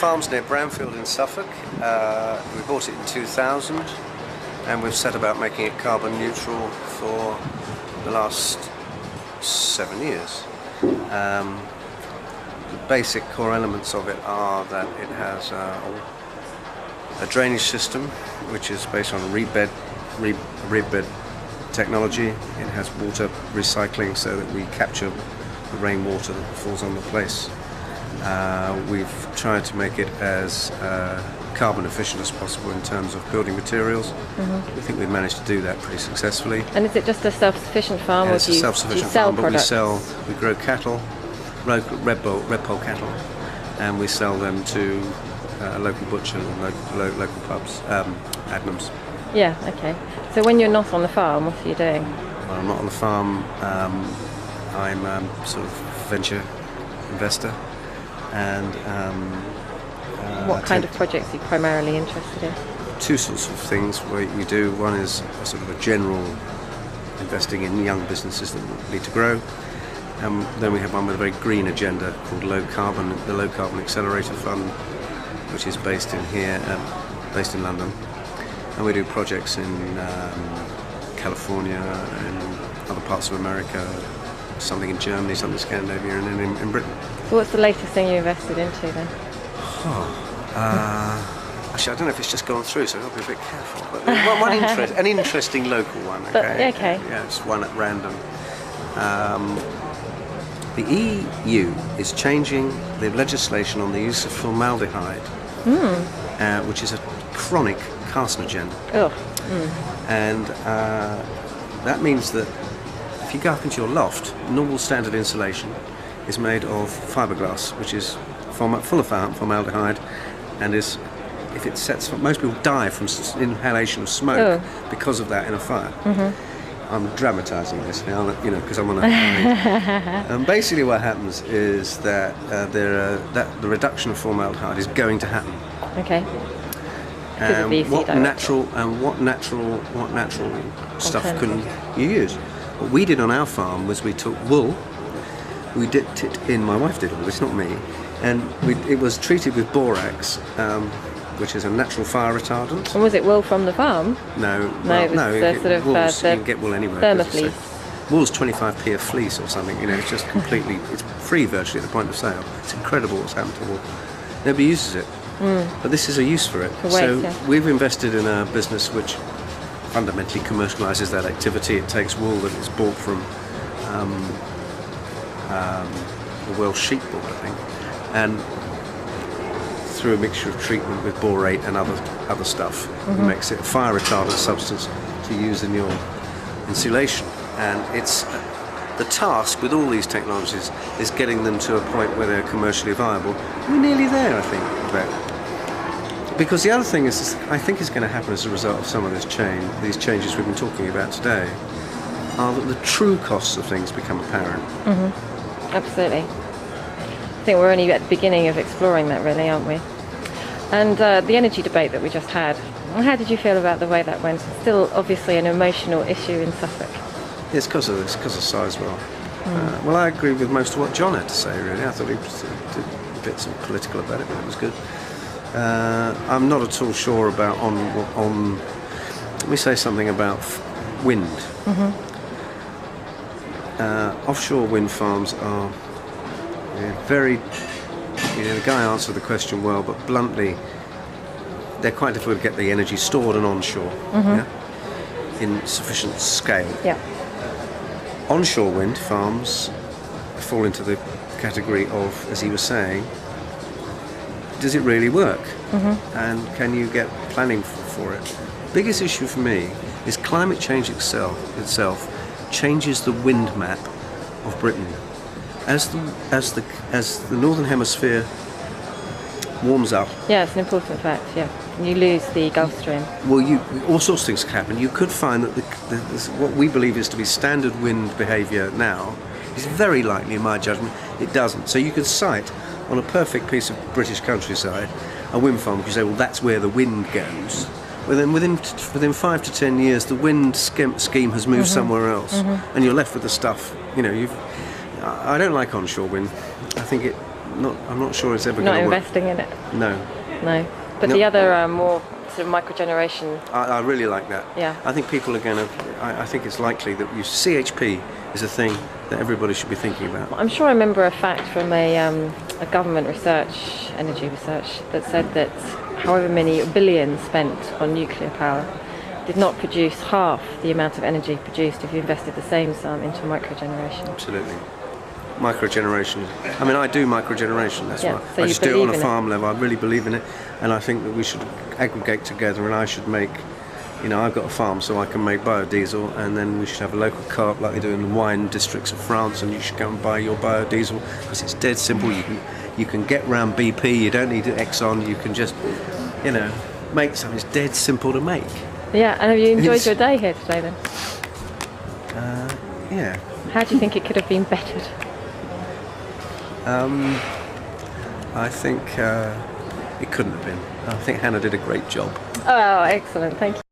farm's near Bramfield in Suffolk. We bought it in 2000, and we've set about making it carbon neutral for the last 7 years. The basic core elements of it are that it has a drainage system, which is based on reed bed technology. It has water recycling so that we capture the rainwater that falls on the place. We've tried to make it as carbon efficient as possible in terms of building materials. Mm-hmm. We think we've managed to do that pretty successfully. And is it just a self-sufficient farm, or it's a self-sufficient farm, but we grow cattle, red poll cattle, and we sell them to local butchers and local pubs, Adnams. Yeah, okay. So when you're not on the farm, what are you doing? Well, I'm not on the farm. I'm sort of venture investor. And what kind of projects are you primarily interested in? Two sorts of things we do. One is a sort of a general investing in young businesses that need to grow. Then we have one with a very green agenda called Low Carbon, the Low Carbon Accelerator Fund, which is based in London. And we do projects in California and other parts of America, something in Germany, something in Scandinavia, and then in Britain. So what's the latest thing you invested into then? Actually, I don't know if it's just gone through, so I've got to be a bit careful. But an interesting local one. Okay. Yeah, just one at random. The EU is changing the legislation on the use of formaldehyde, which is a chronic carcinogen. And that means that if you go up into your loft, normal standard insulation is made of fiberglass, which is full of formaldehyde, and if it sets, most people die from inhalation of smoke because of that in a fire. Mm-hmm. I'm dramatising this now, because I'm on a. And basically, what happens is that the reduction of formaldehyde is going to happen. Okay. What natural stuff can you use? What we did on our farm was we took wool. We dipped it in. My wife did all this, not me, and it was treated with borax, which is a natural fire retardant. And was it wool from the farm? No. You can get wool anywhere. Thermofleece. Wool's 25p a fleece or something. It's just completely. It's free virtually at the point of sale. It's incredible what's happened to wool. Nobody uses it, but this is a use for it. We've invested in a business which fundamentally commercialises that activity. It takes wool that is bought from the Welsh sheep board, I think, and through a mixture of treatment with borate and other stuff, makes it a fire retardant substance to use in your insulation. And it's the task with all these technologies is getting them to a point where they're commercially viable. We're nearly there, I think, with that. Because the other thing I think is going to happen as a result of some of these changes we've been talking about today, are that the true costs of things become apparent. Mm-hmm. Absolutely. I think we're only at the beginning of exploring that, really, aren't we? And the energy debate that we just had, how did you feel about the way that went? Still, obviously, an emotional issue in Suffolk. It's because of Sizewell. Well, I agree with most of what John had to say, really. I thought he did bits of political about it, but it was good. I'm not at all sure about on. Let me say something about wind. Mm-hmm. Offshore wind farms are very. The guy answered the question well, but bluntly, they're quite difficult to get the energy stored and onshore, in sufficient scale. Yeah. Onshore wind farms fall into the category of, as he was saying, does it really work? Mm-hmm. And can you get planning for it? Biggest issue for me is climate change itself changes the wind map of Britain. As the northern hemisphere warms up. Yeah, it's an important fact. Yeah, you lose the Gulf Stream. Well, all sorts of things can happen. You could find that what we believe is to be standard wind behaviour now is very likely, in my judgment, it doesn't. So you could cite on a perfect piece of British countryside a wind farm because you say, well, that's where the wind goes. Well, then within 5 to 10 years, the wind scheme has moved somewhere else, and you're left with the stuff. I don't like onshore wind. I think I'm not sure it's ever Not going to work. investing in it. No. No. But No. the other more sort of microgeneration. I really like that. Yeah. I think people are going to. I think it's likely that CHP is a thing that everybody should be thinking about. I'm sure I remember a fact from a government energy research, that said that however many billions spent on nuclear power did not produce half the amount of energy produced if you invested the same sum into microgeneration. Absolutely. Microgeneration. I mean, I do microgeneration. That's Yeah, why so I you just do it on believe a in farm level. I really believe in it, and I think that we should aggregate together. And I should make. I've got a farm, so I can make biodiesel, and then we should have a local co-op like they do in the wine districts of France, and you should go and buy your biodiesel because it's dead simple. You can get round BP. You don't need Exxon. You can just, make something. It's dead simple to make. Yeah, and have you enjoyed your day here today then? Yeah. How do you think it could have been bettered? I think it couldn't have been. I think Hannah did a great job. Oh, excellent. Thank you.